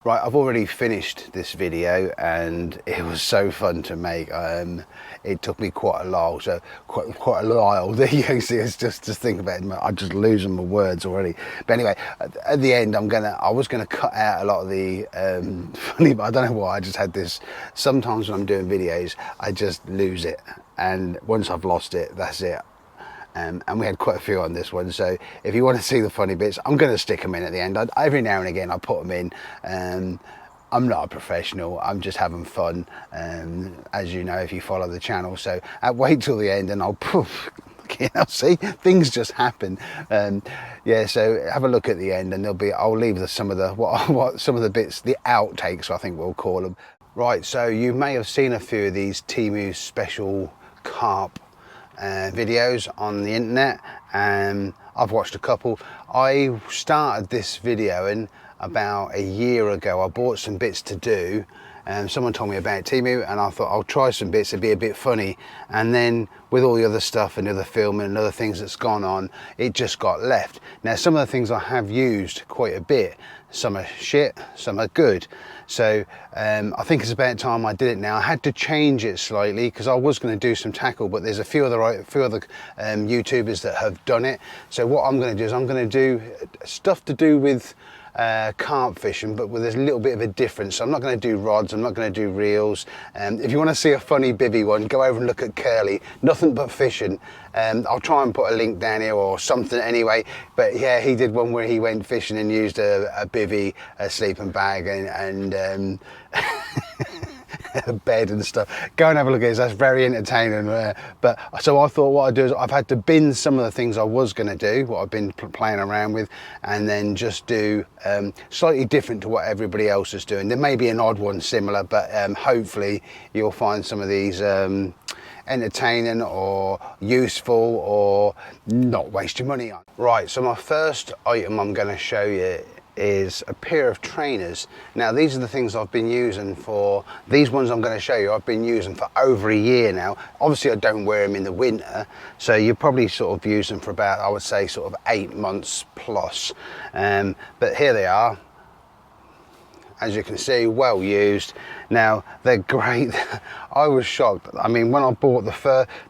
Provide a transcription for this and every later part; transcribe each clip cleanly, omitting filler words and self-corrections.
Right, I've already finished this video and it was so fun to make. It took me quite a while, so quite a while. There you can see, it's just think about it. I'm just losing my words already. But anyway, at the end, I was gonna cut out a lot of the funny, but I don't know why. I just had this. Sometimes when I'm doing videos, I just lose it, and once I've lost it, that's it. And we had quite a few on this one, so if you want to see the funny bits, I'm going to stick them in at the end. Every now and again I put them in. I'm not a professional, I'm just having fun, as you know if you follow the channel, so wait till the end and I'll poof, you know, see, things just happen. Yeah, so have a look at the end and I'll leave some of the some of the bits, the outtakes I think we'll call them. Right, so you may have seen a few of these Temu special carp videos on the internet, and I've watched a couple. I started this video in about a year ago. I bought some bits to do, and someone told me about Temu, and I thought I'll try some bits, it'd be a bit funny. And then with all the other stuff and other filming and other things that's gone on, it just got left. Now some of the things I have used quite a bit, some are shit, some are good. So I think it's about time I did it now. I had to change it slightly because I was going to do some tackle, but there's a few other YouTubers that have done it. So what I'm going to do is I'm going to do stuff to do with carp fishing, but with a little bit of a difference. So I'm not going to do rods, I'm not going to do reels. If you want to see a funny bivvy one, go over and look at Curly, nothing but fishing. I'll try and put a link down here or something anyway, but yeah, he did one where he went fishing and used a bivvy, a sleeping bag and a bed and stuff. Go and have a look at it, that's very entertaining. But so I thought what I'd do is I've had to bin some of the things I was going to do, what I've been playing around with, and then just do slightly different to what everybody else is doing. There may be an odd one similar, but hopefully you'll find some of these entertaining or useful or not waste your money on. Right, so my first item I'm going to show you is a pair of trainers. Now these are the things I've been using for, these ones I'm going to show you I've been using for over a year now. Obviously I don't wear them in the winter, so you probably sort of use them for about, I would say, sort of 8 months plus. But here they are, as you can see, well used. Now they're great. I was shocked. I mean, when I bought the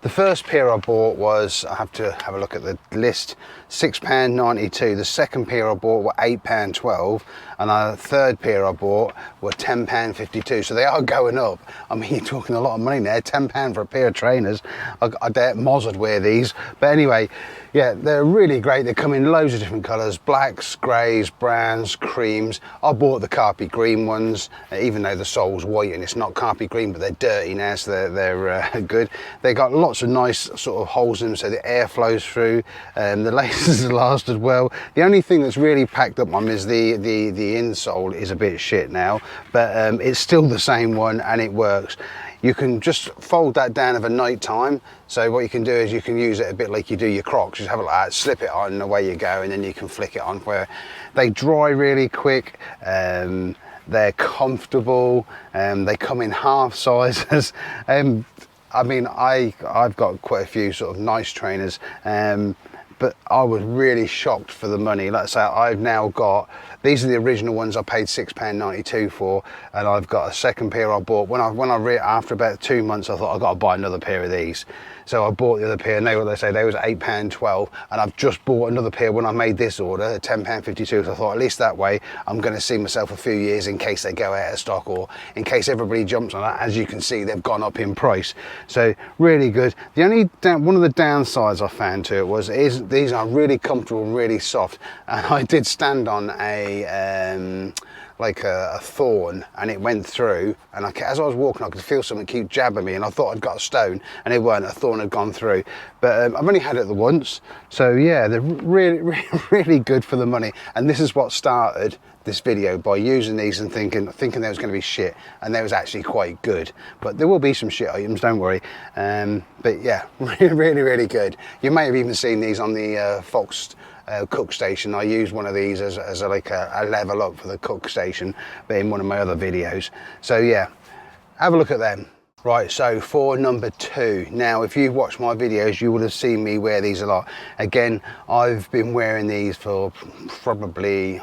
first pair I bought was, I have to have a look at the list, £6.92. The second pair I bought were £8.12, and the third pair I bought were £10.52. So they are going up. I mean, you're talking a lot of money now. £10 for a pair of trainers. I doubt Moz would wear these, but anyway, yeah, they're really great. They come in loads of different colours: blacks, greys, browns, creams. I bought the Carpy green ones, even though the sole's white and it's not Carpy green, but they're dirty now, so they're good. They got lots of nice sort of holes in them so the air flows through. The laces lasted well. The only thing that's really packed up on them is the insole is a bit shit now, but it's still the same one and it works. You can just fold that down of a night time. So what you can do is you can use it a bit like you do your Crocs. Just have it like that, slip it on and away you go, and then you can flick it on. Where they dry really quick. They're comfortable. They come in half sizes. I mean, I've got quite a few sort of nice trainers, but I was really shocked for the money. Like I say, I've now got, these are the original ones I paid £6.92 for, and I've got a second pair I bought. After about 2 months, I thought I've got to buy another pair of these. So I bought the other pair, and they was £8.12, and I've just bought another pair when I made this order at £10.52. So I thought at least that way I'm going to see myself a few years in case they go out of stock, or in case everybody jumps on that. As you can see, they've gone up in price. So really good. The only one of the downsides I found to it is these are really comfortable and really soft. And I did stand on like a thorn, and it went through, and as I was walking I could feel something keep jabbing me, and I thought I'd got a stone, and it weren't, a thorn had gone through. But I've only had it the once, so yeah, they're really good for the money. And this is what started this video, by using these and thinking there was going to be shit, and they was actually quite good. But there will be some shit items, don't worry. But yeah, really good. You may have even seen these on the Fox cook station. I used one of these as like a level up for the cook station, but in one of my other videos. So yeah, have a look at them. Right, so for number 2, now if you've watched my videos you would have seen me wear these a lot. Again, I've been wearing these for probably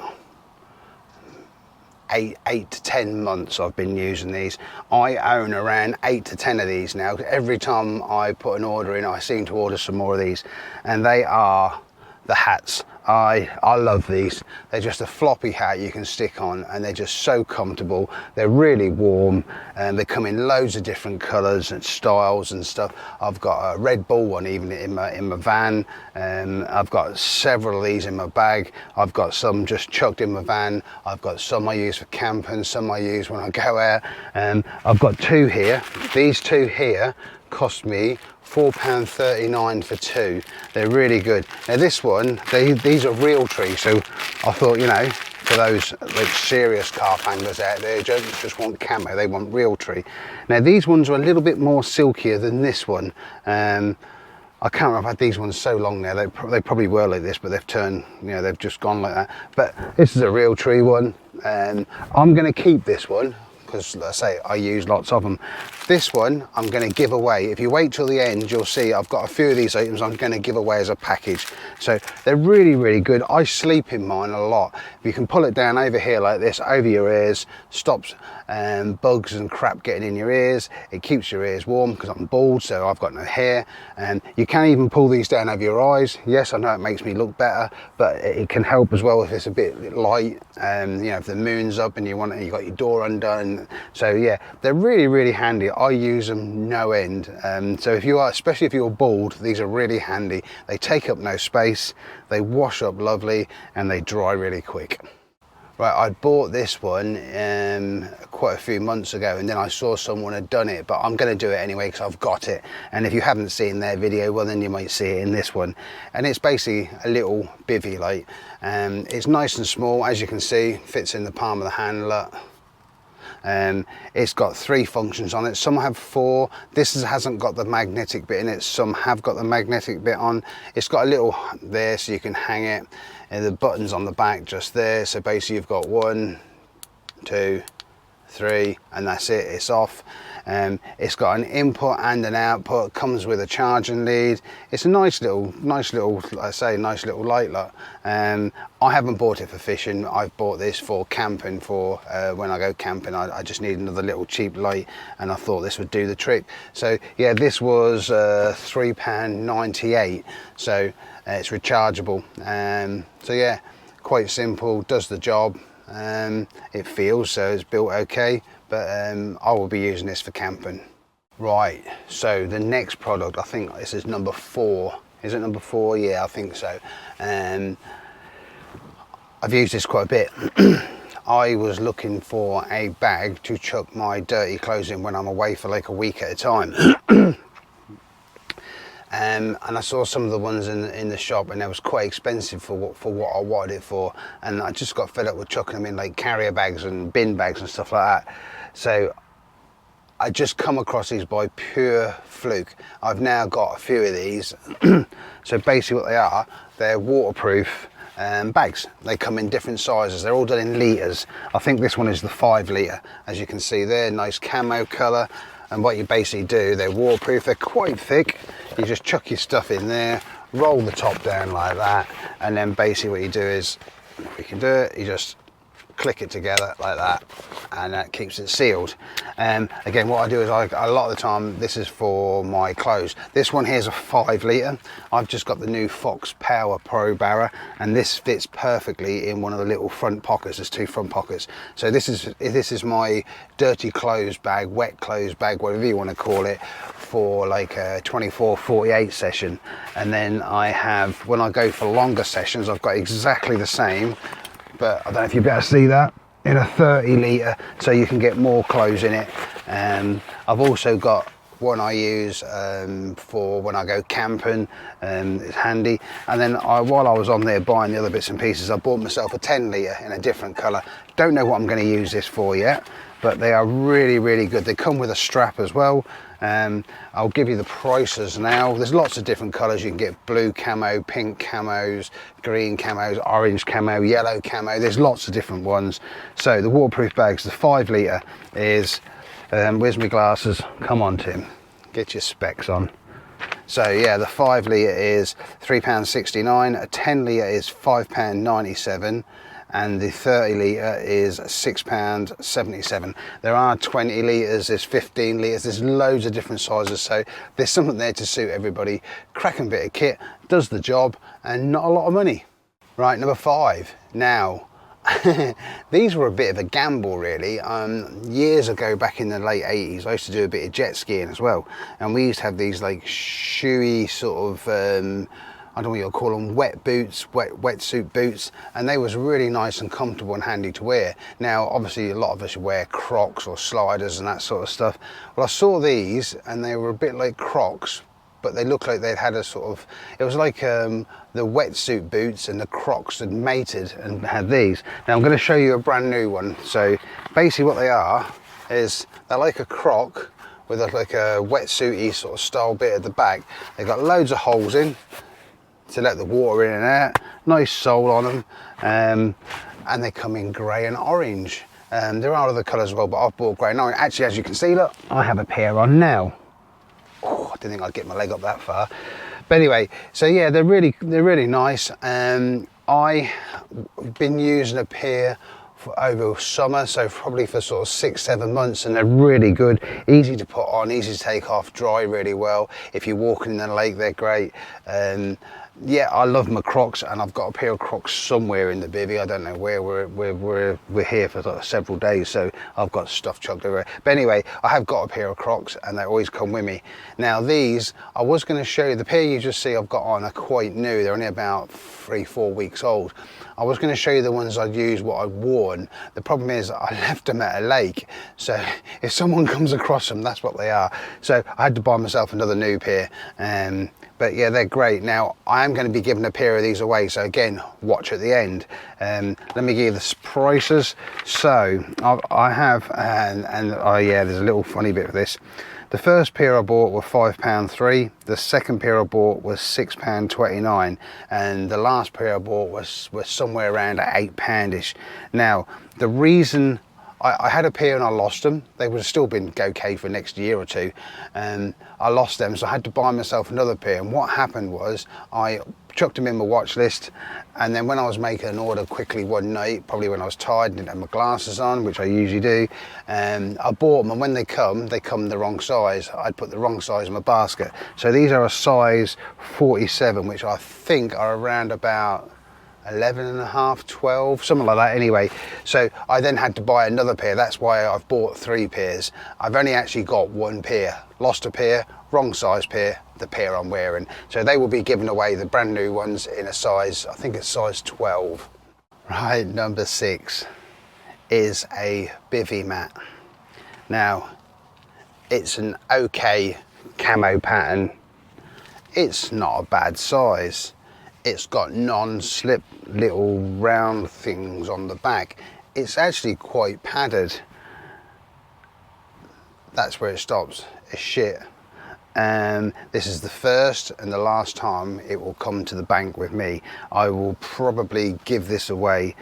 eight to 10 months I've been using these. I own around 8 to 10 of these now. Every time I put an order in, I seem to order some more of these, and they are the hats. I love these. They're just a floppy hat you can stick on, and they're just so comfortable. They're really warm, and they come in loads of different colours and styles and stuff. I've got a Red Bull one even in my van, and I've got several of these in my bag. I've got some just chucked in my van. I've got some I use for camping, some I use when I go out, and I've got two here. These two here cost me £4.39 for two. They're really good. Now this one, these are real tree, so I thought, you know, for those like serious carp anglers out there who just want camo, they want real tree. Now these ones are a little bit more silkier than this one. I can't remember, I've had these ones so long now, they probably were like this, but they've turned, you know, they've just gone like that. But this is a real tree one, and I'm going to keep this one, because let's say I use lots of them. This one I'm going to give away. If you wait till the end, you'll see I've got a few of these items I'm going to give away as a package. So they're really, really good. I sleep in mine a lot. You can pull it down over here like this, over your ears, stops bugs and crap getting in your ears. It keeps your ears warm because I'm bald, so I've got no hair. And you can even pull these down over your eyes. Yes, I know it makes me look better, but it can help as well if it's a bit light. You know, if the moon's up and you got your door undone. So yeah, they're really, really handy. I use them no end. So if you are, especially if you're bald, these are really handy. They take up no space, they wash up lovely, and they dry really quick. Right, I bought this one quite a few months ago, and then I saw someone had done it, but I'm going to do it anyway because I've got it. And if you haven't seen their video, well then you might see it in this one. And it's basically a little bivvy light. It's nice and small, as you can see, fits in the palm of the hand. Look. It's got 3 functions on it. Some have 4. This hasn't got the magnetic bit in it. Some have got the magnetic bit on. It's got a little there so you can hang it, and the buttons on the back just there. So basically you've got 1, 2, 3, and that's it. It's off. It's got an input and an output. Comes with a charging lead. It's a nice little, like I say, nice little light. Look. I haven't bought it for fishing. I've bought this for camping. For when I go camping, I just need another little cheap light, and I thought this would do the trick. So yeah, this was £3.98. So it's rechargeable. So yeah, quite simple. Does the job. It feels so it's built okay, but I will be using this for camping. Right, so the next product, I think this is number 4. Is it number 4? Yeah, I think so. I've used this quite a bit. I was looking for a bag to chuck my dirty clothes in when I'm away for like a week at a time. And I saw some of the ones in the shop, and they was quite expensive for what I wanted it for, and I just got fed up with chucking them in like carrier bags and bin bags and stuff like that. So I just come across these by pure fluke. I've now got a few of these. So basically what they are, they're waterproof bags. They come in different sizes. They're all done in litres. I think this one is the 5 litre. As you can see there, nice camo colour. And what you basically do, they're waterproof, they're quite thick. You just chuck your stuff in there, roll the top down like that, and then basically what you do is, if you can do it, you just click it together like that, and that keeps it sealed. Again, what I do is a lot of the time, this is for my clothes. This one here is a 5 litre. I've just got the new Fox Power Pro Barra, and this fits perfectly in one of the little front pockets. There's 2 front pockets. So this is my dirty clothes bag, wet clothes bag, whatever you want to call it, for like a 24-48 session. And then I have, when I go for longer sessions, I've got exactly the same, but I don't know if you'll be able to see that, in a 30 litre, so you can get more clothes in it. I've also got one I use for when I go camping, it's handy. And then while I was on there buying the other bits and pieces, I bought myself a 10 litre in a different colour. Don't know what I'm going to use this for yet, but they are really, really good. They come with a strap as well. I'll give you the prices now. There's lots of different colours. You can get blue camo, pink camos, green camos, orange camo, yellow camo. There's lots of different ones. So the waterproof bags, the 5 litre is, where's my glasses? Come on, Tim, get your specs on. So yeah, the 5 litre is £3.69, a 10 litre is £5.97. and the 30 litre is £6.77. There are 20 litres, there's 15 litres, there's loads of different sizes, so there's something there to suit everybody. Cracking bit of kit, does the job, and not a lot of money. Right, number 5. Now, these were a bit of a gamble really. Years ago, back in the late 80s, I used to do a bit of jet skiing as well, and we used to have these like shoey sort of I don't know what you'll call them, wet boots, wetsuit boots, and they was really nice and comfortable and handy to wear. Now obviously a lot of us wear Crocs or sliders and that sort of stuff. Well, I saw these and they were a bit like Crocs, but they looked like they'd had a sort of, it was like the wetsuit boots and the Crocs had mated and had these. Now I'm going to show you a brand new one. So basically what they are is they're like a Croc with like a wetsuity sort of style bit at the back. They've got loads of holes in to let the water in and out, nice sole on them, and they come in grey and orange. There are other colours as well, but I've bought grey and orange. Actually, as you can see, look, I have a pair on now. Oh, I didn't think I'd get my leg up that far. But anyway, so yeah, they're really nice. I've been using a pair for over summer, so probably for sort of 6-7 months, and they're really good, easy to put on, easy to take off, dry really well. If you're walking in the lake, they're great. Yeah, I love my Crocs, and I've got a pair of Crocs somewhere in the bivvy. I don't know where. We're here for like several days, so I've got stuff chucked everywhere. But anyway, I have got a pair of Crocs, and they always come with me. Now these, I was going to show you, the pair you just see I've got on are quite new. They're only about 3-4 weeks old. I was going to show you the ones I'd used, what I'd worn. The problem is I left them at a lake, so if someone comes across them, that's what they are. So I had to buy myself another new pair. But yeah, they're great. Now I am going to be giving a pair of these away, so again, watch at the end. Let me give you the prices. So I have, and oh yeah, there's a little funny bit of this. The first pair I bought were £5.3. The second pair I bought was £6.29, and the last pair I bought was somewhere around £8-ish. Now the reason I had a pair and I lost them. They would have still been okay for next year or two. I lost them, so I had to buy myself another pair. And what happened was I chucked them in my watch list, and then when I was making an order quickly one night, probably when I was tired and didn't have my glasses on, which I usually do, I bought them, and when they come the wrong size. I'd put the wrong size in my basket. So these are a size 47, which I think are around about 11.5, 12, something like that anyway. So I then had to buy another pair. That's why I've bought 3 pairs. I've only actually got 1 pair. Lost a pair, wrong size pair, the pair I'm wearing. So they will be given away, the brand new ones, in a size, I think it's size 12. Right, number 6 is a bivvy mat. Now, it's an okay camo pattern. It's not a bad size. It's got non-slip little round things on the back. It's actually quite padded. That's where it stops. It's shit. This is the first and the last time it will come to the bank with me. I will probably give this away.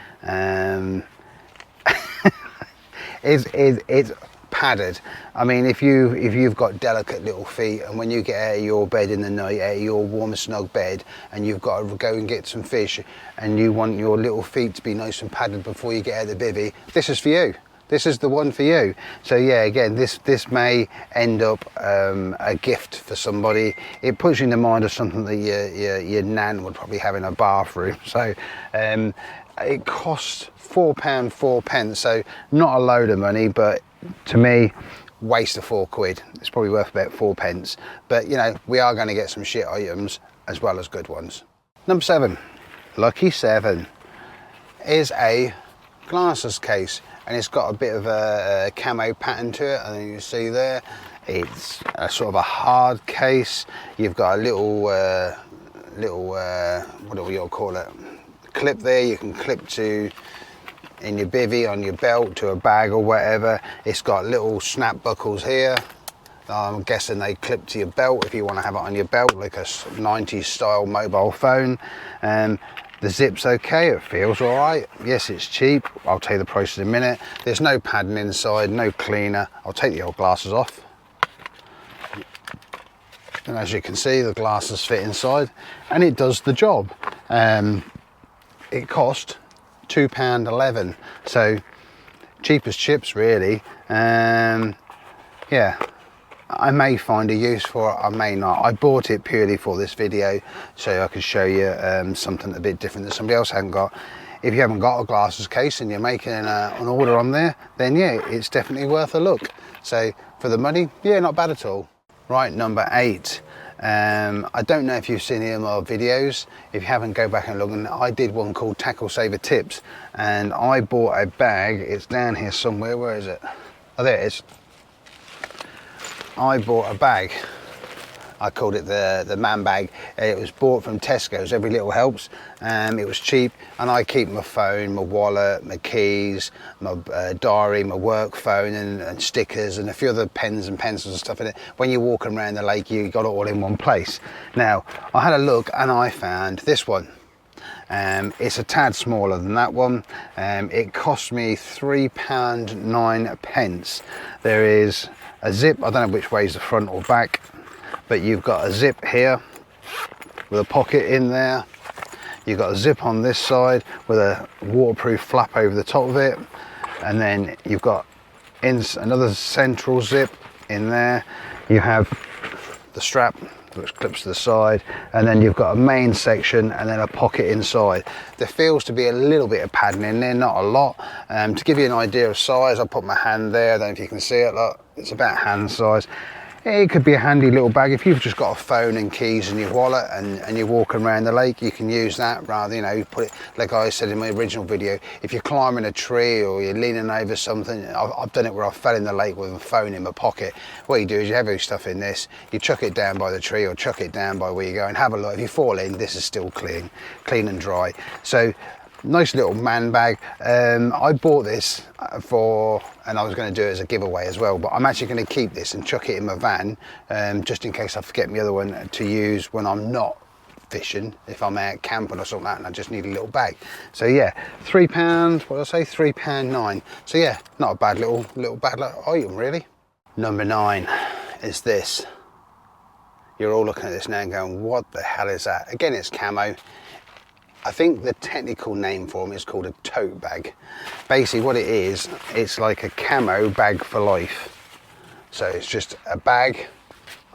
It's padded. I mean, if you've got delicate little feet, and when you get out of your bed in the night, out of your warm snug bed, and you've got to go and get some fish, and you want your little feet to be nice and padded before you get out of the bivvy, this is for you. This is the one for you. So yeah, again, this may end up a gift for somebody. It puts you in the mind of something that your nan would probably have in a bathroom. So it costs £4.04, so not a load of money, but to me, waste of £4. It's probably worth about 4p. But you know, we are going to get some shit items as well as good ones. Number 7, lucky 7, is a glasses case, and it's got a bit of a camo pattern to it. I think you can see there. It's a sort of a hard case. You've got a little what do you call it? Clip there. You can clip to in your bivvy, on your belt, to a bag or whatever. It's got little snap buckles here. I'm guessing they clip to your belt if you want to have it on your belt, like a 90s style mobile phone. The zip's okay, it feels all right. Yes, it's cheap. I'll tell you the price in a minute. There's no padding inside, no cleaner. I'll take the old glasses off. And as you can see, the glasses fit inside, and it does the job. It cost £2.11, so cheap as chips really. Yeah, I may find a use for it, I may not. I bought it purely for this video so I could show you something a bit different that somebody else hadn't got. If you haven't got a glasses case and you're making an order on there, then yeah, it's definitely worth a look. So for the money, yeah, not bad at all. Right, number 8. I don't know if you've seen any of my videos. If you haven't, go back and look. And I did one called Tackle Saver Tips, and I bought a bag. It's down here somewhere. Where is it? Oh, there it is. I bought a bag. I called it the man bag. It was bought from Tesco's. Every little helps. It was cheap, and I keep my phone, my wallet, my keys, my diary, my work phone, and stickers, and a few other pens and pencils and stuff in it. When you're walking around the lake, you got it all in one place. Now, I had a look and I found this one. It's a tad smaller than that one. It cost me £3.09. There is a zip. I don't know which way is the front or back, but you've got a zip here with a pocket in there. You've got a zip on this side with a waterproof flap over the top of it, and then you've got another central zip in there. You have the strap which clips to the side, and then you've got a main section and then a pocket inside. There feels to be a little bit of padding in there, not a lot. To give you an idea of size, I put my hand there. I don't know if you can see it. Look, it's about hand size. It could be a handy little bag if you've just got a phone and keys and your wallet and you're walking around the lake. You can use that rather, you know, put it, like I said in my original video, if you're climbing a tree or you're leaning over something. I've done it where I fell in the lake with a phone in my pocket. What you do is you have your stuff in this, you chuck it down by the tree or chuck it down by where you go and have a look. If you fall in, this is still clean and dry. So nice little man bag. I bought this and I was going to do it as a giveaway as well, but I'm actually going to keep this and chuck it in my van, just in case I forget my other one to use when I'm not fishing, if I'm out camping or something like that and I just need a little bag. So yeah, £3, what did I say, £3.09. So yeah, not a bad little item really. Number 9 is this. You're all looking at this now and going, what the hell is that? Again, it's camo. I think the technical name for them is called a tote bag. Basically what it is, it's like a camo bag for life. So it's just a bag.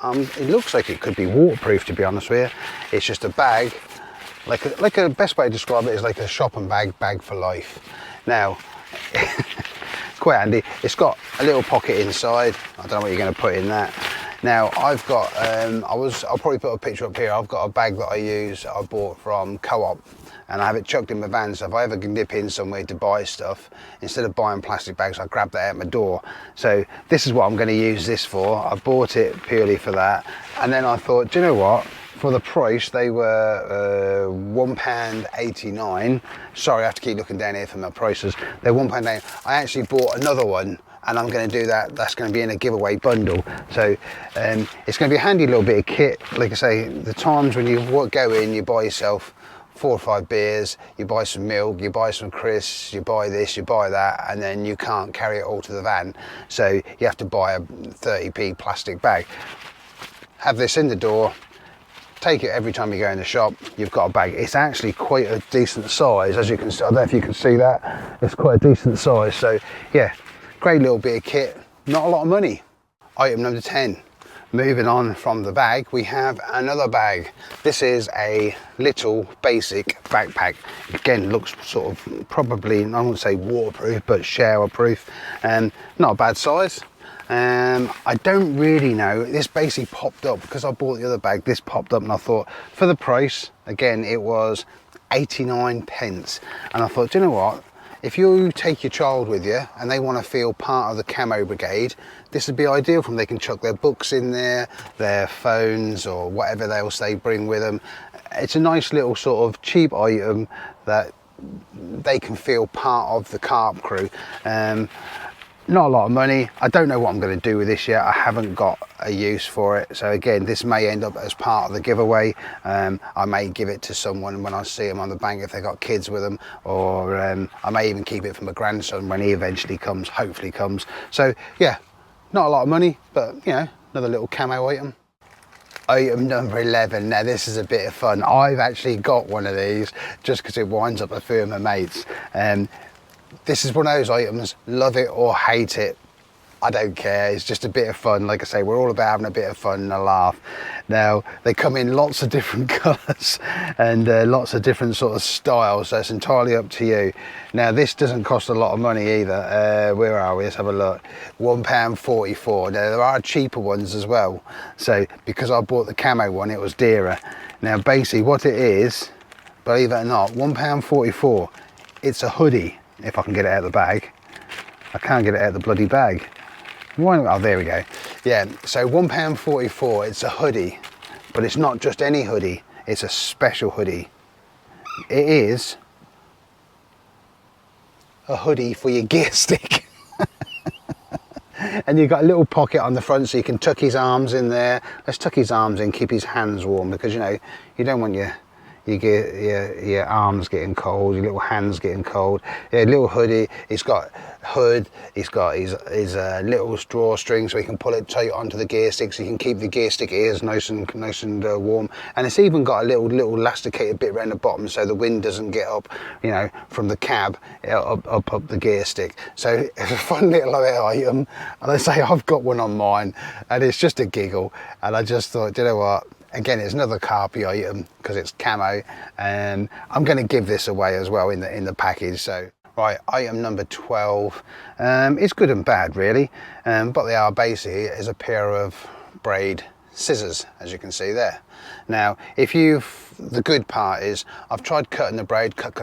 It looks like it could be waterproof, to be honest with you. It's just a bag, like a best way to describe it is like a shopping bag for life. Now, it's quite handy. It's got a little pocket inside. I don't know what you're going to put in that. Now I've got, I'll probably put a picture up here. I've got a bag that I use, I bought from Co-op, and I have it chucked in my van, so if I ever nip in somewhere to buy stuff, instead of buying plastic bags, I grab that out my door. So this is what I'm going to use this for. I bought it purely for that, and then I thought, do you know what? For the price, they were £1.89. Sorry, I have to keep looking down here for my prices. They're £1.89. I actually bought another one, and I'm going to do that. That's going to be in a giveaway bundle. So it's going to be a handy little bit of kit. Like I say, the times when you go in, you buy yourself 4 or 5 beers, you buy some milk, you buy some crisps, you buy this, you buy that, and then you can't carry it all to the van. So you have to buy a 30p plastic bag. Have this in the door, take it every time you go in the shop, you've got a bag. It's actually quite a decent size, as you can see. I don't know if you can see that. It's quite a decent size. So yeah, great little bit of kit, not a lot of money. Item number 10. Moving on from the bag, we have another bag. This is a little basic backpack. Again, looks sort of probably, I wouldn't say waterproof, but showerproof. Not a bad size. I don't really know. This basically popped up because I bought the other bag. This popped up and I thought, for the price, again, it was 89p. And I thought, do you know what? If you take your child with you and they want to feel part of the camo brigade, this would be ideal for them. They can chuck their books in there, their phones or whatever else they bring with them. It's a nice little sort of cheap item that they can feel part of the carp crew. Not a lot of money. I don't know what I'm going to do with this yet. I haven't got a use for it. So again, this may end up as part of the giveaway. I may give it to someone when I see them on the bank if they've got kids with them, or I may even keep it for my grandson when he eventually comes, hopefully comes. So yeah, not a lot of money, but you know, another little camo item. Item number 11. Now this is a bit of fun. I've actually got one of these just because it winds up a few of my mates. This is one of those items, love it or hate it, I don't care. It's just a bit of fun. Like I say, we're all about having a bit of fun and a laugh. Now, they come in lots of different colours and lots of different sort of styles, so it's entirely up to you. Now, this doesn't cost a lot of money either. Where are we? Let's have a look. £1.44. Now, there are cheaper ones as well. So, because I bought the camo one, it was dearer. Now, basically what it is, believe it or not, £1.44. It's a hoodie, if I can get it out of the bag. I can't get it out of the bloody bag. Oh, there we go. Yeah, so £1.44, it's a hoodie, but it's not just any hoodie, it's a special hoodie. It is a hoodie for your gear stick. And you've got a little pocket on the front so you can tuck his arms in there. Let's tuck his arms in, keep his hands warm, because you know, you don't want your arms getting cold, your little hands getting cold. Yeah, little hoodie, he's got hood, he's got his little drawstring so he can pull it tight onto the gear stick so you can keep the gear stick ears nice and warm. And it's even got a little elasticated bit around the bottom so the wind doesn't get up, you know, from the cab up the gear stick. So it's a fun little item, and I say I've got one on mine and it's just a giggle, and I just thought, you know what, again, it's another Carpy item because it's camo, and I'm going to give this away as well in the package. So right, item number 12. It's good and bad really, but they are basically is a pair of braid scissors, as you can see there. Now, the good part is I've tried cutting the braid, cut.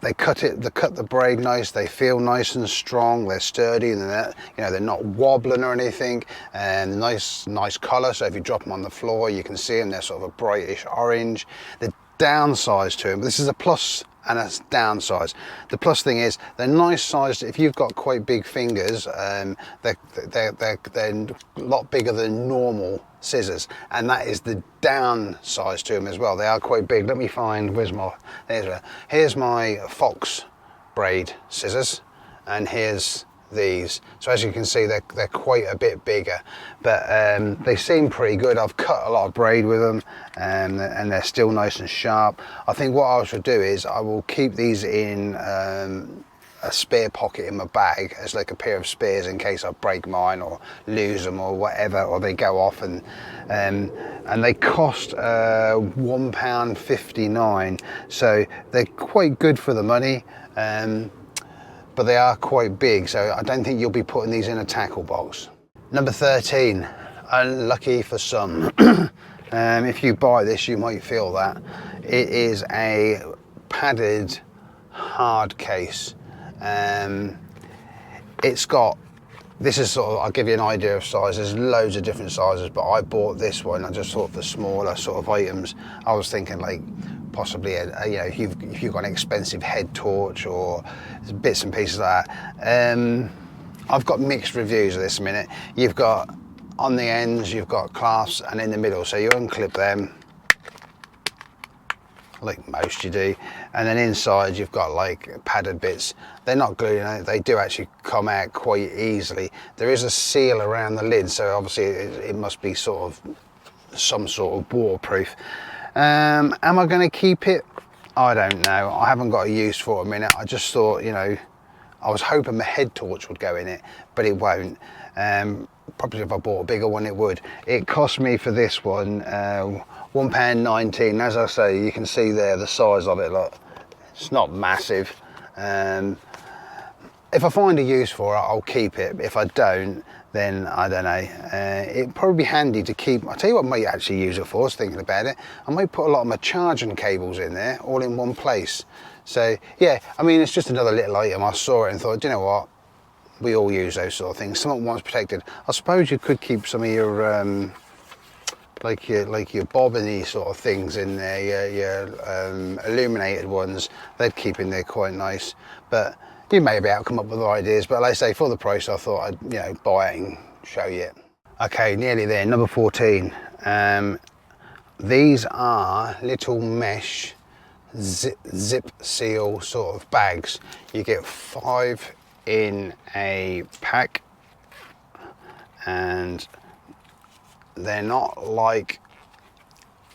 They cut the braid nice. They feel nice and strong. They're sturdy, and they're not wobbling or anything. And nice colour. So if you drop them on the floor, you can see them. They're sort of a brightish orange. The downside to them, this is a plus and a downside. The plus thing is they're nice sized. If you've got quite big fingers, they're a lot bigger than normal scissors, and that is the downside to them as well. They are quite big. Let me find, here's my fox braid scissors, and here's these. So as you can see, they're quite a bit bigger, but they seem pretty good. I've cut a lot of braid with them, and they're still nice and sharp. I think what I should do is I will keep these in a spare pocket in my bag as like a pair of spares in case I break mine or lose them or whatever, or they go off. And they cost £1.59, so they're quite good for the money. But they are quite big, so I don't think you'll be putting these in a tackle box. Number 13, unlucky for some. If you buy this, you might feel that. It is a padded hard case. This is sort of, I'll give you an idea of size. There's loads of different sizes, but I bought this one. I just thought for smaller sort of items. I was thinking like possibly if you've got an expensive head torch or bits and pieces like that. I've got mixed reviews of this a minute. You've got on the ends, you've got clasps, and in the middle, so you unclip them like most you do, and then inside you've got like padded bits. They're not glued, they do actually come out quite easily. There is a seal around the lid, so obviously it must be sort of some sort of waterproof. Am I going to keep it? I don't know. I haven't got a use for it a minute. I just thought, I was hoping my head torch would go in it, but it won't. Probably if I bought a bigger one, it would. It cost me for this one £1.19. As I say, you can see there the size of it. Look, it's not massive. If I find a use for it, I'll keep it. If I don't, then I don't know. It'd probably be handy to keep. I'll tell you what I might actually use it for. I was thinking about it. I might put a lot of my charging cables in there, all in one place. So yeah, I mean, it's just another little item. I saw it and thought, do you know what? We all use those sort of things. Something once protected. I suppose you could keep some of your like your bobbiny sort of things in there, your illuminated ones. They'd keep in there quite nice. But you may be able to come up with other ideas. But like I say, for the price, I thought I'd buy it and show you it. Okay, nearly there. Number 14. These are little mesh zip seal sort of bags. You get 5 in a pack, and they're not like,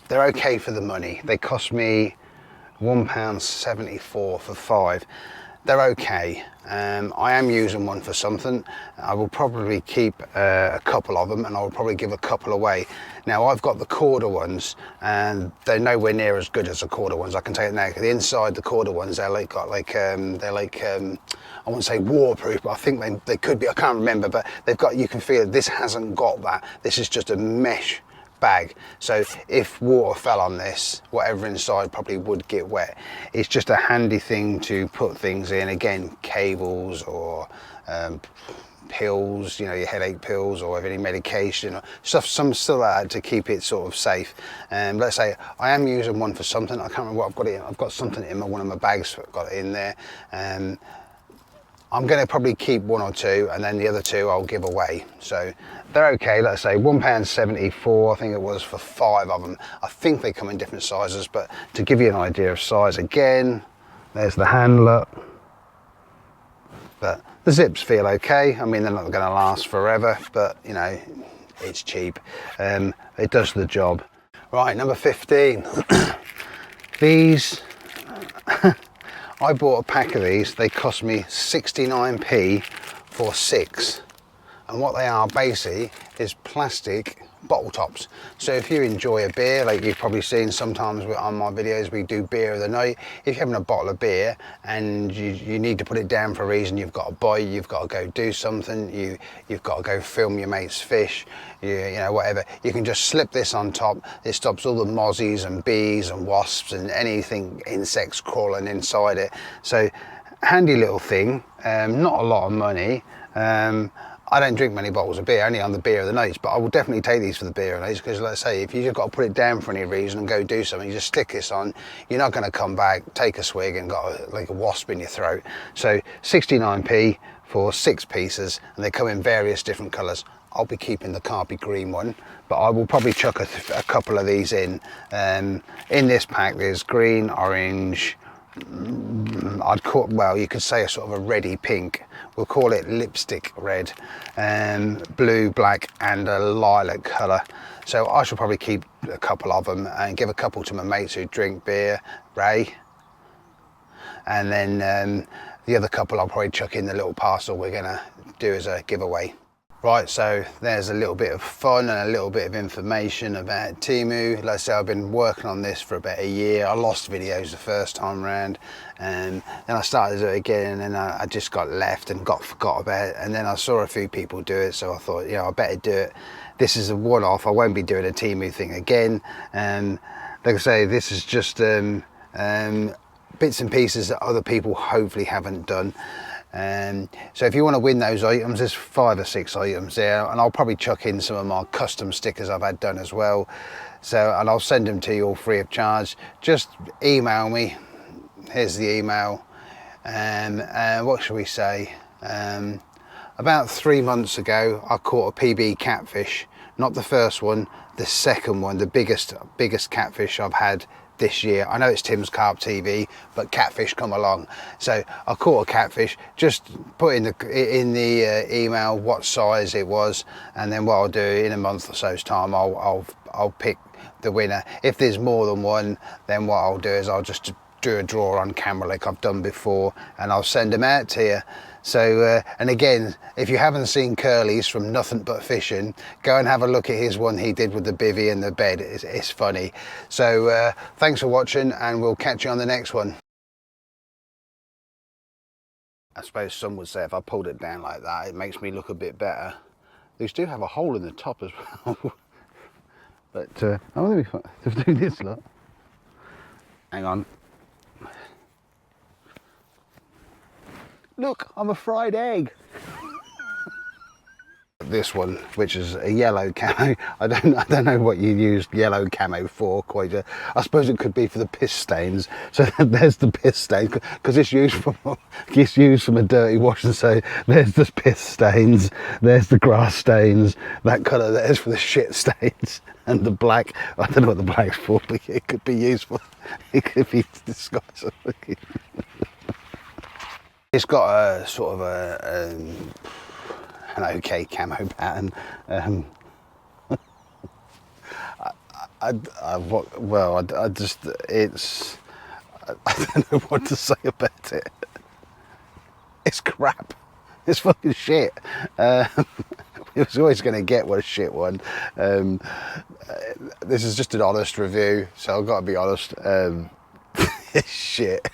they're okay for the money. They cost me £1.74 for 5. They're okay. I am using one for something. I will probably keep a couple of them, and I will probably give a couple away. Now I've got the quarter ones, and they're nowhere near as good as the quarter ones. I can tell you now. The inside, the quarter ones, they're like got like I wouldn't say waterproof, but I think they could be. I can't remember, but they've got. You can feel it. This hasn't got that. This is just a mesh bag, so if water fell on this, whatever inside probably would get wet. It's just a handy thing to put things in, again, cables or pills, you know, your headache pills, or any medication or stuff, some still like that, to keep it sort of safe. Let's say I am using one for something. I can't remember what I've got it in. I've got something in one of my bags, got it in there. I'm going to probably keep one or two, and then the other two I'll give away. So they're okay. Let's say £1.74, I think it was, for 5 of them. I think they come in different sizes, but to give you an idea of size, again, there's the handler. But the zips feel okay. I mean, they're not going to last forever, but you know, it's cheap. It does the job. Right, number 15. These. I bought a pack of these. They cost me 69p for 6. And what they are basically is plastic bottle tops. So if you enjoy a beer, like you've probably seen sometimes on my videos, we do beer of the night. If you're having a bottle of beer and you need to put it down for a reason, you've got to buy, you've got to go do something, you've got to go film your mate's fish, you know, whatever, you can just slip this on top. It stops all the mozzies and bees and wasps and anything, insects crawling inside it. So handy little thing, not a lot of money. I don't drink many bottles of beer, only on the beer of the nights, but I will definitely take these for the beer of the nights, because let's say if you've got to put it down for any reason and go do something, you just stick this on, you're not going to come back, take a swig and got like a wasp in your throat. So 69p for 6 pieces, and they come in various different colours. I'll be keeping the Carpy green one, but I will probably chuck a couple of these in. In this pack there's green, orange, I'd call, well, you could say a sort of a reddy pink. We'll call it lipstick red, blue, black, and a lilac colour. So I shall probably keep a couple of them and give a couple to my mates who drink beer, Ray. And then the other couple I'll probably chuck in the little parcel we're gonna do as a giveaway. Right, so there's a little bit of fun and a little bit of information about Temu. Like I say, I've been working on this for about a year. I lost videos the first time round, and then I started it again, and then I just got left and forgot about it. And then I saw a few people do it, so I thought, you know, I better do it. This is a one-off. I won't be doing a Temu thing again. Like I say, this is just bits and pieces that other people hopefully haven't done. So if you want to win those items, there's 5 or 6 items there, and I'll probably chuck in some of my custom stickers I've had done as well. So, and I'll send them to you all free of charge. Just email me. Here's the email. What shall we say? About 3 months ago, I caught a PB catfish. Not the first one, the second one, the biggest catfish I've had this year. I know it's Tim's Carp TV, but catfish come along. So I caught a catfish. Just put in the email what size it was, and then what I'll do in a month or so's time, I'll pick the winner. If there's more than one, then what I'll do is I'll just do a draw on camera like I've done before, and I'll send them out to you. So and again, if you haven't seen Curly's from Nothing But Fishing, go and have a look at his one he did with the bivvy and the bed. It's funny. So thanks for watching, and we'll catch you on the next one. I suppose some would say if I pulled it down like that, it makes me look a bit better. These do have a hole in the top as well. But oh, let me do this lot. Hang on. Look, I'm a fried egg. This one, which is a yellow camo. I don't know what you use yellow camo for. Quite. I suppose it could be for the piss stains. So there's the piss stain, because it's used from a dirty wash. And so there's the piss stains. There's the grass stains. That colour there's for the shit stains. And the black, I don't know what the black's for, but it could be useful. It could be disguised. It's got a sort of an okay camo pattern. I just, I don't know what to say about it. It's crap. It's fucking shit. It was always going to get what a shit one. This is just an honest review, so I've got to be honest. It's shit.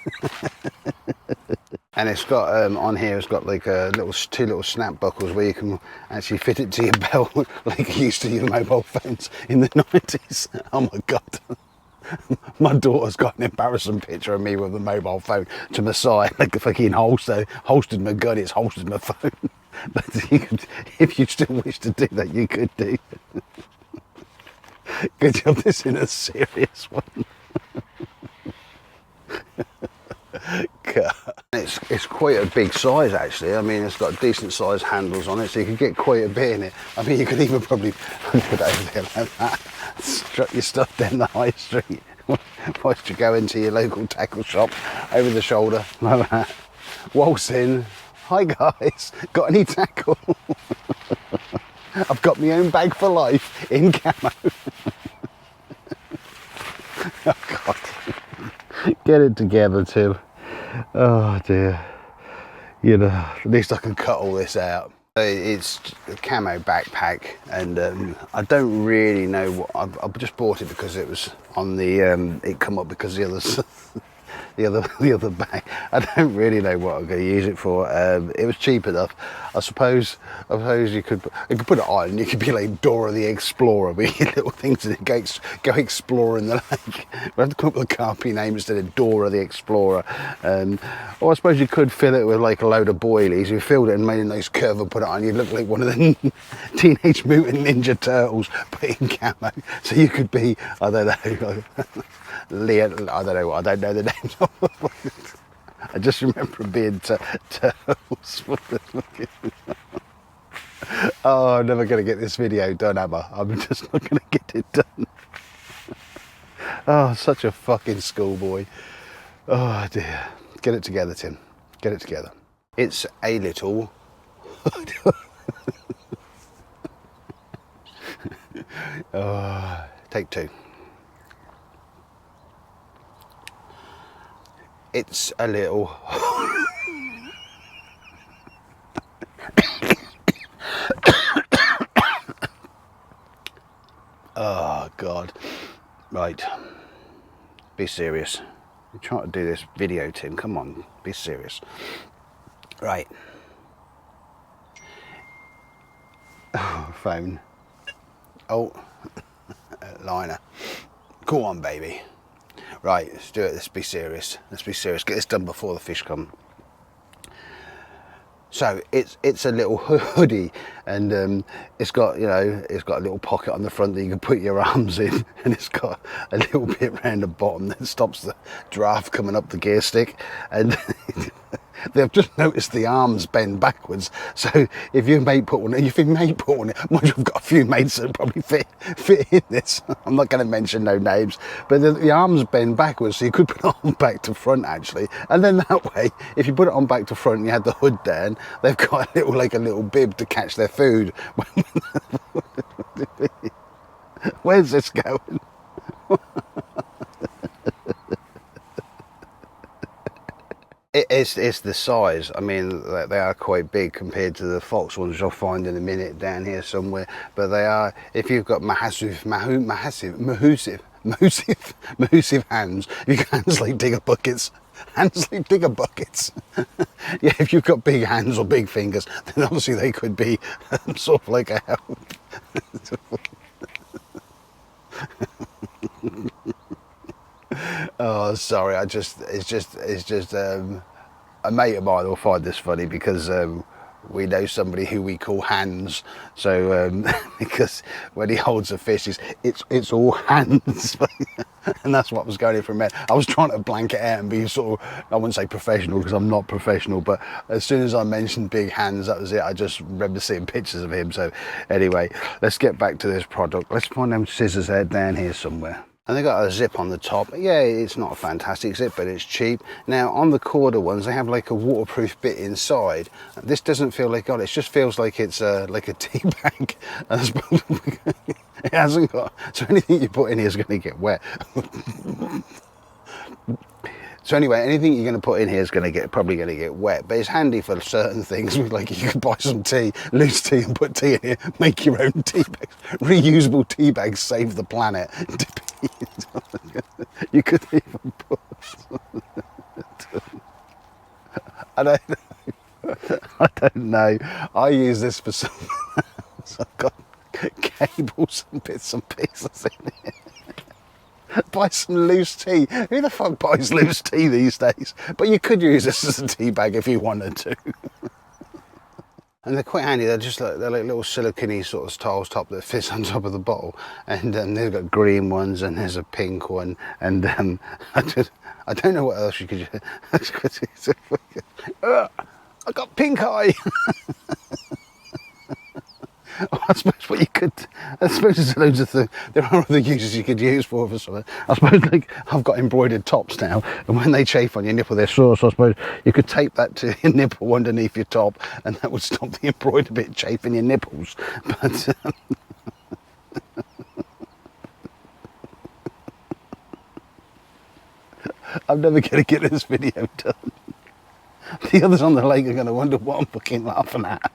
And it's got on here, it's got like two little snap buckles where you can actually fit it to your belt like you used to your mobile phones in the 90s. Oh my god. My daughter's got an embarrassing picture of me with a mobile phone to my side, like a fucking holstered my gun, it's holstered my phone. But you could, if you still wish to do that, you could do. Good job, this in a serious one. It's quite a big size actually. I mean, it's got decent sized handles on it, so you could get quite a bit in it. I mean, you could even probably put it over there like that, strut your stuff down the high street whilst you go into your local tackle shop over the shoulder like that. Waltz in, hi guys, got any tackle? I've got my own bag for life in camo. Oh god, get it together Tim. Oh dear, you know, at least I can cut all this out. It's a camo backpack, and I don't really know what I just bought it because it was on the it come up because the others the other bag. I don't really know what I'm going to use it for. It was cheap enough. I suppose you could put it on. You could be like Dora the Explorer with your little things and go exploring the lake. We have to come up with a carpy name instead of Dora the Explorer. Or I suppose you could fill it with like a load of boilies. You filled it and made a nice curve and put it on. You'd look like one of the Teenage Mutant Ninja Turtles, but in camo. So you could be, I don't know, Leon, I don't know what, I don't know the names of them. I just remember being turtles. Oh, I'm never going to get this video done, am I? I'm just not going to get it done. Oh, such a fucking schoolboy. Oh dear. Get it together, Tim. Get it together. It's a little... take two. It's a little... Oh God. Right. Be serious. I'm trying to do this video, Tim. Come on, be serious. Right. Oh, phone. Oh, liner. Go on, baby. Right, let's do it. Let's be serious. Let's be serious. Get this done before the fish come. So it's a little hoodie, and it's got, you know, it's got a little pocket on the front that you can put your arms in, and it's got a little bit around the bottom that stops the draft coming up the gear stick, and they've just noticed the arms bend backwards. So if your mate put one in, if your mate put one in, mind you, I've got a few mates that probably fit in this. I'm not going to mention no names, but the arms bend backwards, so you could put it on back to front actually. And then that way, if you put it on back to front and you had the hood down, they've got a little, like a little bib to catch their food. Where's this going? It's the size. I mean, they are quite big compared to the fox ones you'll find in a minute down here somewhere. But they are, if you've got massive hands, you can hands like digger buckets. Hands like digger buckets. Yeah, if you've got big hands or big fingers, then obviously they could be sort of like a help. Oh, sorry. It's just a mate of mine will find this funny because we know somebody who we call Hands. So because when he holds a fish, it's all hands, and that's what was going in for me. I was trying to blank it out and be sort of, I wouldn't say professional because I'm not professional, but as soon as I mentioned big hands, that was it. I just remember seeing pictures of him. So anyway, let's get back to this product. Let's find them scissors head down here somewhere. And they got a zip on the top. Yeah, it's not a fantastic zip, but it's cheap. Now on the Corda ones, they have like a waterproof bit inside. This doesn't feel like it just feels like it's like a tea bag. hasn't got, so anything you put in here is going to get wet. So anyway, anything you're going to put in here is probably going to get wet, but it's handy for certain things. Like you could buy some tea, loose tea, and put tea in here. Make your own tea bags, reusable tea bags. Save the planet. You could even put. I don't know. I don't know. I use this for something else. I've got cables and bits and pieces in here. Buy some loose tea. Who the fuck buys loose tea these days? But you could use this as a tea bag if you wanted to. And they're quite handy. They're just like, they're like little silicone sort of tiles top that fits on top of the bottle. And they've got green ones and there's a pink one. And I don't know what else you could use. I got pink eye. I suppose what you could, I suppose there's loads of things, there are other uses you could use for something. I suppose like I've got embroidered tops now, and when they chafe on your nipple they're sore, so I suppose you could tape that to your nipple underneath your top, and that would stop the embroidered bit chafing your nipples. But I'm never going to get this video done. The others on the lake are going to wonder what I'm fucking laughing at.